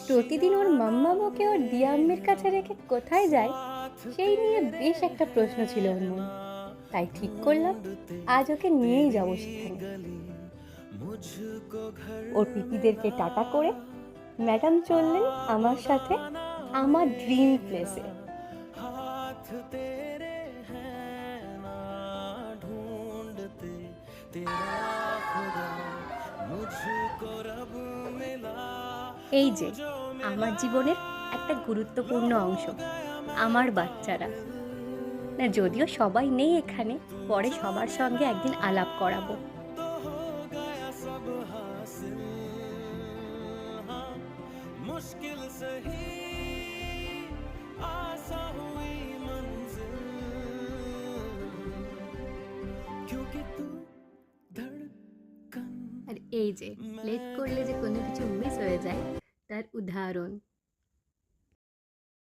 প্রতিদিন ওর মাম্মা ওকে ওর দিয়াম্মের কাছে রেখে কোথায় যায় সেই নিয়ে বেশ একটা প্রশ্ন ছিল ওর মনে। তাই ঠিক করলাম আজ ওকে নিয়েই যাবো সেখানে। ওর পিপিদেরকে টাটা করে ম্যাডাম চললেন আমার সাথে আমার ড্রিম প্লেসে। এই যে আমার জীবনের একটা গুরুত্বপূর্ণ অংশ, আমার বাচ্চারা। না, যদিও সবাই নেই এখানে, পরে সবার সঙ্গে একদিন আলাপ করাবো। मुश्किल सही आसा हुई मंजिल क्योंकि तू धड़कन আর এই যে লেট করলে যে কোনো কিছু মিস হয়ে যায় তার উদাহরণ।